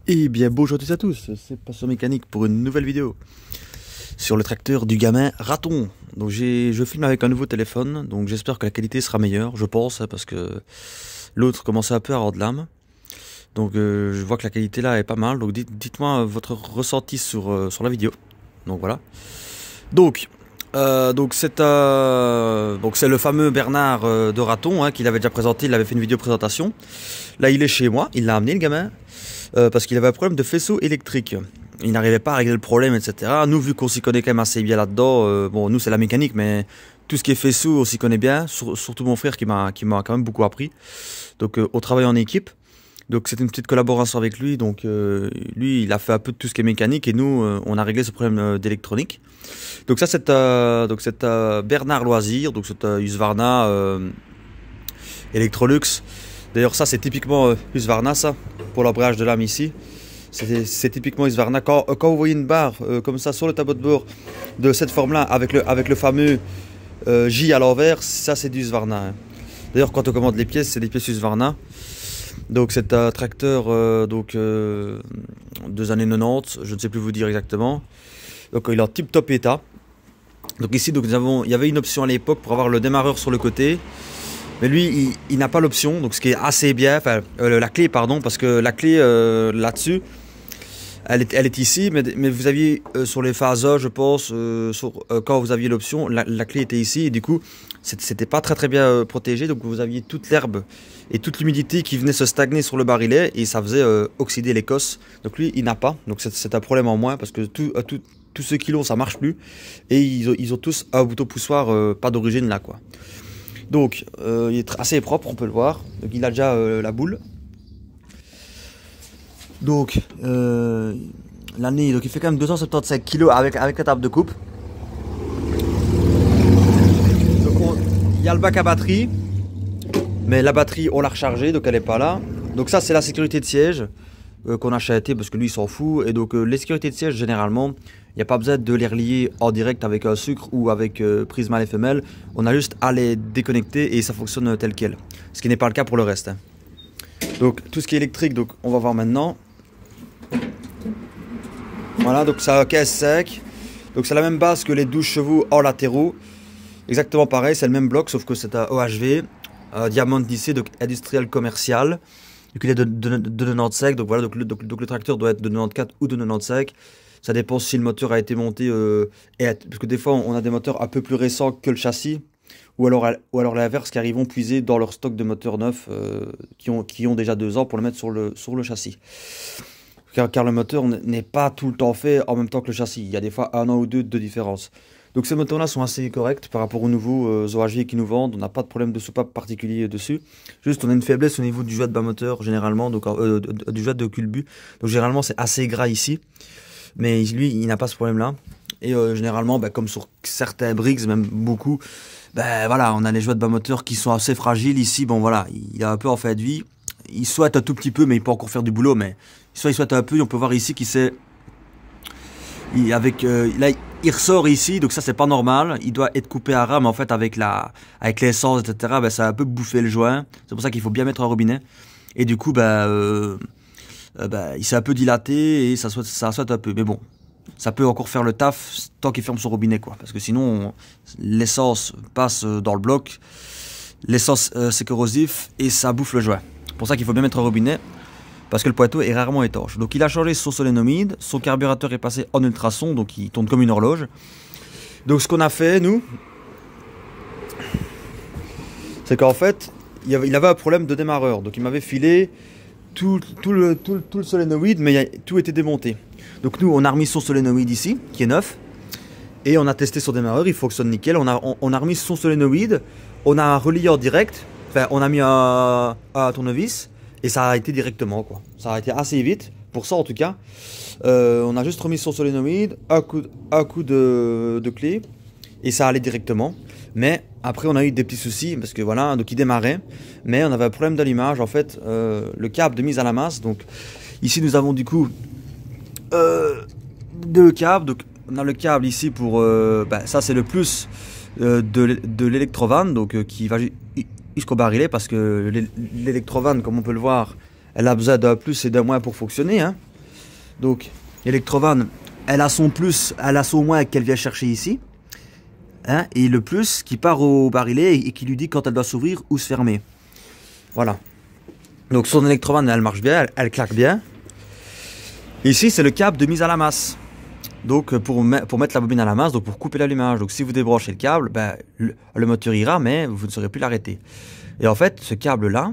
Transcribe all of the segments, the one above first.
Eh bien bonjour à tous, c'est Passion Mécanique pour une nouvelle vidéo sur le tracteur du gamin Raton. Donc je filme avec un nouveau téléphone, donc j'espère que la qualité sera meilleure, je pense, parce que l'autre commençait un peu à rendre l'âme. Donc je vois que la qualité là est pas mal, donc dites-moi votre ressenti sur la vidéo. Donc voilà. Donc c'est le fameux Bernard de Raton hein, qu'il avait déjà présenté, il avait fait une vidéo présentation. Là il est chez moi, il l'a amené le gamin. Parce qu'il avait un problème de faisceau électrique. Il n'arrivait pas à régler le problème, etc. Nous, vu qu'on s'y connaît quand même assez bien là-dedans, bon, nous c'est la mécanique, mais tout ce qui est faisceau, on s'y connaît bien. Surtout mon frère qui m'a quand même beaucoup appris. Donc, on travaille en équipe. Donc, c'est une petite collaboration avec lui. Donc, lui, il a fait un peu de tout ce qui est mécanique et nous, on a réglé ce problème d'électronique. Donc, ça, c'est Bernard Loisir. Donc, c'est Husqvarna Electrolux. D'ailleurs, ça, c'est typiquement Husqvarna, ça, pour l'embrayage de lame ici. C'est typiquement Husqvarna. Quand vous voyez une barre comme ça sur le tableau de bord de cette forme-là, avec le fameux J à l'envers, ça, c'est du Husqvarna. Hein. D'ailleurs, quand on commande les pièces, c'est des pièces Husqvarna. Donc, c'est un tracteur des années 90, je ne sais plus vous dire exactement. Donc, il est en tip-top état. Donc, ici, donc, il y avait une option à l'époque pour avoir le démarreur sur le côté. Mais lui, il n'a pas l'option, donc ce qui est assez bien, enfin la clé pardon, parce que la clé là-dessus, elle est ici, mais vous aviez sur les phaseurs, je pense, quand vous aviez l'option, la clé était ici, et du coup, c'était pas très bien protégé, donc vous aviez toute l'herbe et toute l'humidité qui venait se stagner sur le barillet, et ça faisait oxyder l'écosse. Donc lui, il n'a pas, donc c'est un problème en moins, parce que tous ceux qui l'ont, ça marche plus, et ils ont tous un bouton poussoir pas d'origine là, quoi. Donc, il est assez propre, on peut le voir. Donc, il a déjà la boule. Donc, l'année, donc il fait quand même 275 kg avec la table de coupe. Donc, il y a le bac à batterie. Mais la batterie, on l'a rechargée, donc elle n'est pas là. Donc, ça, c'est la sécurité de siège qu'on a acheté parce que lui, il s'en fout. Et donc, les sécurités de siège, généralement, il n'y a pas besoin de les relier en direct avec un sucre ou avec prise mâle et femelle. On a juste à les déconnecter et ça fonctionne tel quel. Ce qui n'est pas le cas pour le reste. Hein. Donc tout ce qui est électrique, donc on va voir maintenant. Voilà, donc ça a un caisse sec. Donc c'est la même base que les 12 chevaux en latéraux. Exactement pareil, c'est le même bloc sauf que c'est un OHV. Diamant lycée, donc industriel commercial. Donc il est de 95, donc voilà, donc le tracteur doit être de 94 ou de 95. Ça dépend si le moteur a été monté, parce que des fois on a des moteurs un peu plus récents que le châssis, ou alors l'inverse, car ils vont puiser dans leur stock de moteurs neufs qui ont déjà 2 ans pour le mettre sur le châssis. Car le moteur n'est pas tout le temps fait en même temps que le châssis, il y a des fois 1 an ou 2 de différence. Donc ces moteurs-là sont assez corrects par rapport aux nouveaux OHV qui nous vendent, on n'a pas de problème de soupape particulier dessus. Juste on a une faiblesse au niveau du jet de bas moteur généralement, donc du jet de culbut, donc généralement c'est assez gras ici. Mais lui, il n'a pas ce problème-là. Et généralement, comme sur certains Briggs, même beaucoup, voilà, on a les jouets de bas moteur qui sont assez fragiles. Ici, bon voilà, il a un peu en fin de vie. Il souhaite un tout petit peu, mais il peut encore faire du boulot. Mais soit il souhaite un peu, on peut voir ici qu'il s'est... là, il ressort ici, donc ça, c'est pas normal. Il doit être coupé à rame, en fait, avec l'essence, etc. Ça a un peu bouffé le joint. C'est pour ça qu'il faut bien mettre un robinet. Et du coup, il s'est un peu dilaté et ça saute un peu. Mais bon, ça peut encore faire le taf tant qu'il ferme son robinet, quoi. Parce que sinon, l'essence passe dans le bloc. L'essence, c'est corrosif et ça bouffe le joint. C'est pour ça qu'il faut bien mettre un robinet. Parce que le poitou est rarement étanche. Donc il a changé son solénomide. Son carburateur est passé en ultrason. Donc il tourne comme une horloge. Donc ce qu'on a fait, nous, c'est qu'en fait, il avait un problème de démarreur. Donc il m'avait filé tout le solénoïde, mais tout était démonté. Donc nous, on a remis son solénoïde ici, qui est neuf, et on a testé son démarreur, il fonctionne nickel. On a remis son solénoïde, on a relié en direct, enfin on a mis un tournevis, et ça a été directement, quoi. Ça a été assez vite, pour ça en tout cas. On a juste remis son solénoïde, un coup de clé, et ça allait directement. Mais après on a eu des petits soucis parce que voilà, donc il démarrait, mais on avait un problème d'allumage en fait, le câble de mise à la masse. Donc ici nous avons du coup 2 câbles. Donc on a le câble ici pour ça c'est le plus de l'électrovanne, donc qui va jusqu'au barillet, parce que l'électrovanne, comme on peut le voir, elle a besoin d'un plus et d'un moins pour fonctionner, hein. Donc, l'électrovanne, elle a son plus, elle a son moins qu'elle vient chercher ici. Hein, et le plus qui part au barillet et qui lui dit quand elle doit s'ouvrir ou se fermer. Voilà. Donc son électrovanne, elle marche bien, elle claque bien. Ici, c'est le câble de mise à la masse. Donc pour mettre la bobine à la masse, donc pour couper l'allumage. Donc si vous débranchez le câble, ben, le moteur ira, mais vous ne saurez plus l'arrêter. Et en fait, ce câble-là,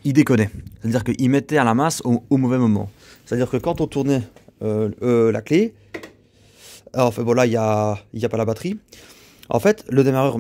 il déconnait. C'est-à-dire qu'il mettait à la masse au mauvais moment. C'est-à-dire que quand on tournait la clé, alors, enfin, bon là, il n'y a pas la batterie. En fait, le démarreur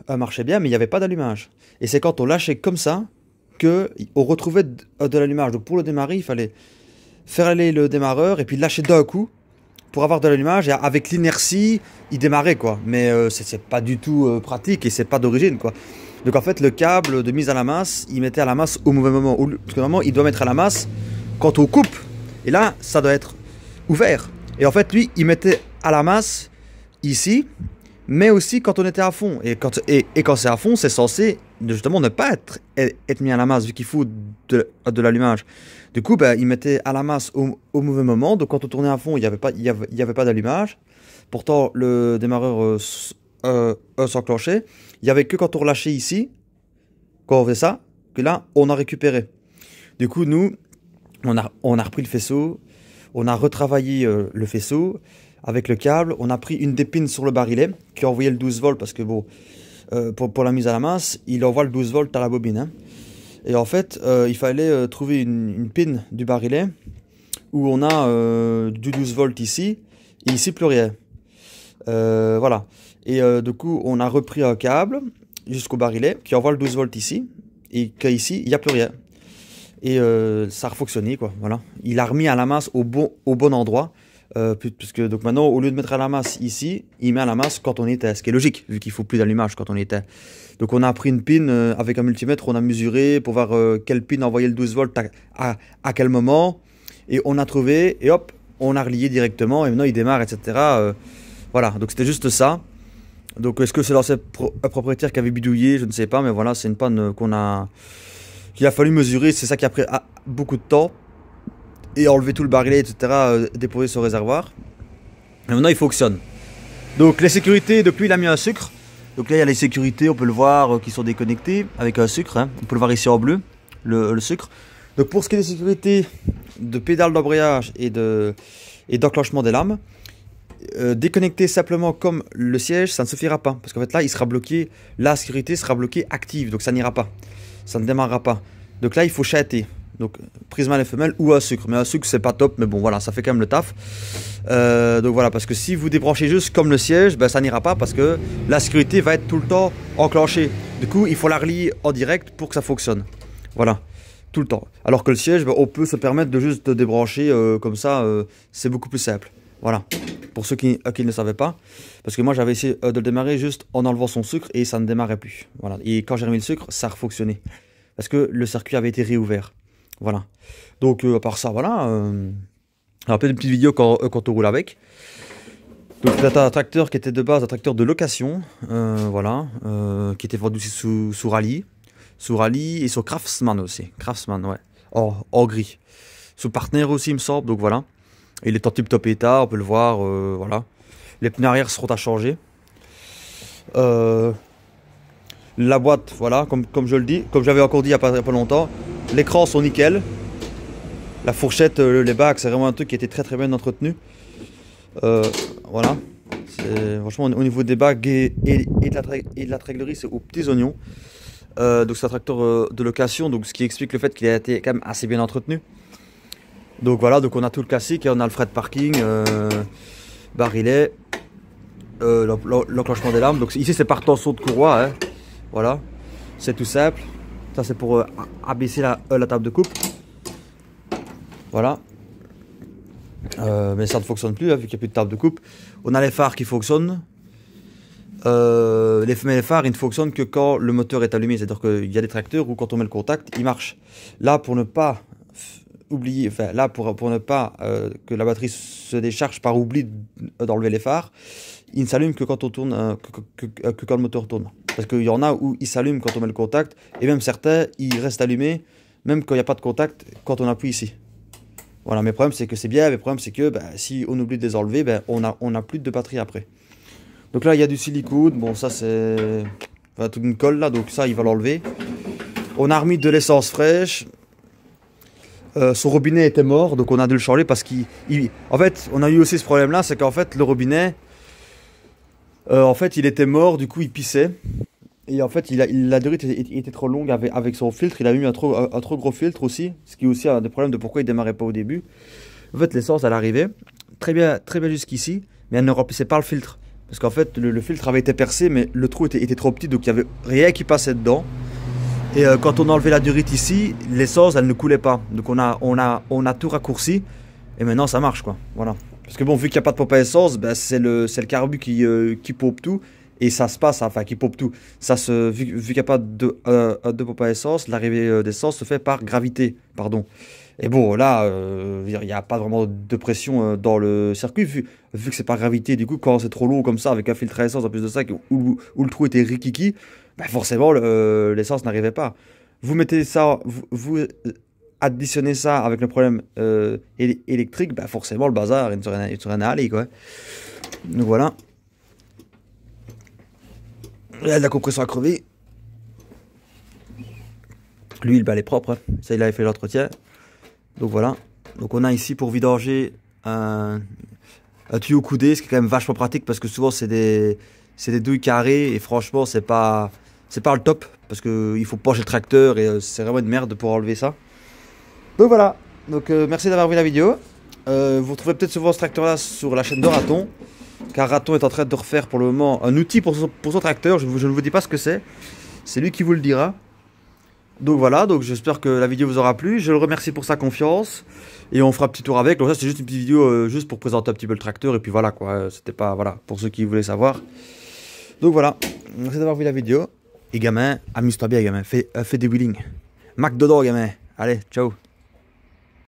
marchait bien, mais il n'y avait pas d'allumage. Et c'est quand on lâchait comme ça qu'on retrouvait de l'allumage. Donc pour le démarrer, il fallait faire aller le démarreur et puis lâcher d'un coup pour avoir de l'allumage. Et avec l'inertie, il démarrait, quoi. Mais c'est pas du tout pratique et c'est pas d'origine, quoi. Donc en fait, le câble de mise à la masse, il mettait à la masse au mauvais moment. Parce que normalement, il doit mettre à la masse quand on coupe. Et là, ça doit être ouvert. Et en fait, lui, il mettait à la masse ici, mais aussi quand on était à fond. Et quand c'est à fond, c'est censé justement ne pas être mis à la masse, vu qu'il faut de l'allumage. Du coup, ben, il mettait à la masse au mauvais moment. Donc quand on tournait à fond, il n'y avait pas d'allumage. Pourtant, le démarreur s'enclenchait. Il n'y avait que quand on relâchait ici, quand on faisait ça, que là, on a récupéré. Du coup, nous, on a repris le faisceau, on a retravaillé le faisceau avec le câble, on a pris une des pins sur le barillet qui a envoyé le 12 volts parce que bon, pour la mise à la masse, il envoie le 12 volts à la bobine. Hein. Et en fait, il fallait trouver une pin du barillet où on a du 12 volts ici et ici plus rien. Voilà. Et du coup, on a repris un câble jusqu'au barillet qui envoie le 12 volts ici et qu'ici, il n'y a plus rien. Et ça a refonctionné, quoi. Voilà. Il a remis à la masse au bon endroit. Puisque donc maintenant, au lieu de mettre à la masse ici, il met à la masse quand on était, ce qui est logique, vu qu'il ne faut plus d'allumage quand on était. Donc on a pris une pin avec un multimètre, on a mesuré pour voir quelle pin envoyait le 12 volts à quel moment, et on a trouvé, et hop, on a relié directement, et maintenant il démarre, etc. Voilà, donc c'était juste ça. Donc est-ce que c'est l'ancien propriétaire qui avait bidouillé, je ne sais pas, mais voilà, c'est une panne qu'il a fallu mesurer, c'est ça qui a pris beaucoup de temps. Et enlever tout le barillet, etc., déposer sur le réservoir. Et maintenant, il fonctionne. Donc, les sécurités, donc lui, il a mis un sucre. Donc là, il y a les sécurités, on peut le voir, qui sont déconnectées avec un sucre. Hein. On peut le voir ici en bleu, le sucre. Donc, pour ce qui est des sécurités de pédale d'embrayage et d'enclenchement des lames, déconnecter simplement comme le siège, ça ne suffira pas. Parce qu'en fait, là, il sera bloqué, la sécurité sera bloquée active. Donc, ça n'ira pas. Ça ne démarrera pas. Donc là, il faut châter. Donc prise main femelle ou un sucre. Mais un sucre c'est pas top, mais bon voilà, ça fait quand même le taf. Donc voilà, parce que si vous débranchez juste comme le siège, ben, ça n'ira pas parce que la sécurité va être tout le temps enclenchée. Du coup, il faut la relier en direct pour que ça fonctionne. Voilà, tout le temps. Alors que le siège, ben, on peut se permettre de juste débrancher comme ça, c'est beaucoup plus simple. Voilà, pour ceux qui ne savaient pas. Parce que moi j'avais essayé de le démarrer juste en enlevant son sucre et ça ne démarrait plus. Voilà. Et quand j'ai remis le sucre, ça a refonctionné. Parce que le circuit avait été réouvert. Voilà. Donc, à part ça, voilà. Alors, peut-être une petite vidéo quand on roule avec. Donc, c'est un tracteur qui était de base un tracteur de location. Voilà. Qui était vendu sous Rallye. Sous Rallye et sur Craftsman aussi. Craftsman, ouais. En gris. Sous Partner aussi, il me semble. Donc, voilà. Et il est en tip top état. On peut le voir. Voilà. Les pneus arrière seront à changer. La boîte, voilà. Comme je le dis. Comme j'avais encore dit il n'y a pas longtemps. L'écran sont nickel. La fourchette, les bacs, c'est vraiment un truc qui était très très bien entretenu. Voilà. Franchement, au niveau des bacs et de la tréguerie, c'est aux petits oignons. Donc c'est un tracteur de location, donc ce qui explique le fait qu'il a été quand même assez bien entretenu. Donc voilà, donc on a tout le classique, on a le frais de parking, barillet, l'enclenchement des lames. Donc ici c'est par tension de courroie, hein. Voilà, c'est tout simple. Ça c'est pour abaisser la table de coupe. Voilà. Mais ça ne fonctionne plus, hein, vu qu'il n'y a plus de table de coupe. On a les phares qui fonctionnent. Les phares, ils ne fonctionnent que quand le moteur est allumé. C'est-à-dire qu'il y a des tracteurs où quand on met le contact, ils marchent. Là, pour ne pas oublier, enfin là pour ne pas que la batterie se décharge par oubli d'enlever les phares, il ne s'allume que quand on tourne, que quand le moteur tourne. Parce qu'il y en a où il s'allume quand on met le contact, et même certains, ils restent allumés, même quand il n'y a pas de contact, quand on appuie ici. Voilà, mais le problème c'est que c'est bien, mais le problème c'est que si on oublie de les enlever, on a plus de batterie après. Donc là il y a du silicone, bon ça c'est toute une colle là, donc ça il va l'enlever. On a remis de l'essence fraîche. Son robinet était mort, donc on a dû le changer parce en fait on a eu aussi ce problème là, c'est qu'en fait le robinet, en fait il était mort, du coup il pissait. Et en fait, la durite était trop longue avec son filtre. Il a mis un trop gros filtre aussi. Ce qui est aussi un des problèmes de pourquoi il démarrait pas au début. En fait, l'essence, elle arrivait très bien jusqu'ici. Mais elle ne remplissait pas le filtre. Parce qu'en fait, le filtre avait été percé, mais le trou était trop petit. Donc, il n'y avait rien qui passait dedans. Et quand on a enlevé la durite ici, l'essence, elle ne coulait pas. Donc, on a tout raccourci. Et maintenant, ça marche, quoi. Voilà. Parce que bon, vu qu'il n'y a pas de pompe à essence, c'est le carbu qui pompe tout. Et ça se passe, enfin qui pompe tout. Vu qu'il n'y a pas de pompe à essence, l'arrivée d'essence se fait par gravité. Pardon. Et bon, là, il n'y a pas vraiment de pression dans le circuit, vu que c'est par gravité. Du coup, quand c'est trop lourd comme ça, avec un filtre à essence en plus de ça, où le trou était rikiki, forcément, l'essence n'arrivait pas. Vous mettez ça, vous additionnez ça avec le problème électrique, forcément, le bazar, il ne serait rien à aller, quoi. Donc voilà. Là, la compression a crevé. L'huile, elle est propre. Hein. Ça, il avait fait l'entretien. Donc voilà. Donc on a ici pour vidanger un tuyau coudé, ce qui est quand même vachement pratique parce que souvent c'est des douilles carrées et franchement c'est pas le top parce que il faut pencher le tracteur et c'est vraiment une merde pour enlever ça. Donc voilà. Donc merci d'avoir vu la vidéo. Vous retrouvez peut-être souvent ce tracteur là sur la chaîne de Raton. Car Raton est en train de refaire pour le moment un outil pour son tracteur. Je ne vous dis pas ce que c'est. C'est lui qui vous le dira. Donc voilà, donc j'espère que la vidéo vous aura plu. Je le remercie pour sa confiance. Et on fera un petit tour avec. Donc ça c'est juste une petite vidéo juste pour présenter un petit peu le tracteur. Et puis voilà quoi. C'était pas, voilà, pour ceux qui voulaient savoir. Donc voilà. Merci d'avoir vu la vidéo. Et gamin, amuse-toi bien gamin. Fais des wheelings. Mac dedans gamin. Allez, ciao.